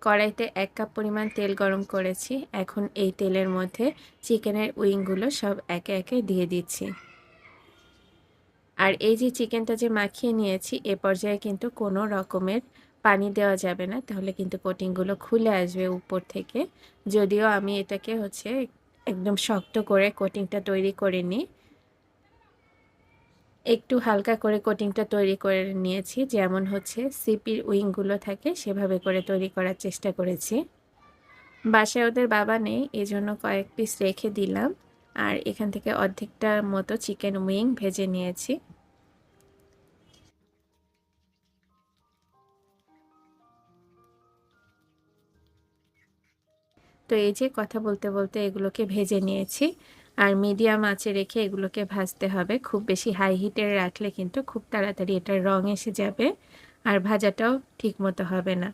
কড়াইতে 1 কাপ পরিমাণ তেল গরম করেছি। এখন এই তেলের মধ্যে চিকেনের উইংগুলো সব একে একে দিয়ে দিচ্ছি। আর এই যে চিকেনটা যে মাখিয়ে নিয়েছি, এ পর্যায়ে কিন্তু কোনো রকমের পানি দেওয়া যাবে না, তাহলে কিন্তু কোটিংগুলো খুলে আসবে উপর থেকে। যদিও আমি এটাকে একদম শক্ত করে কোটিংটা তৈরি করিনি, একটু হালকা করে কোটিংটা তৈরি করে নিয়েছি, যেমন সিপির উইংগুলো থাকে সেভাবে করে তৈরি করার চেষ্টা করেছি। বাসায় ওদের বাবা নেই, এজন্য কয়েক পিস রেখে দিলাম। আর এখান থেকে অর্ধেকটা মতো চিকেন উইং ভেজে নিয়েছি। তো এই যে কথা বলতে বলতে এগুলোকে ভেজে নিয়েছি। আর মিডিয়াম আঁচে রেখে এগুলোকে ভাজতে হবে। খুব বেশি হাই হিটে রাখলে কিন্তু খুব তাড়াতাড়ি এটার রং এসে যাবে আর ভাজাটাও ঠিক মতো হবে না।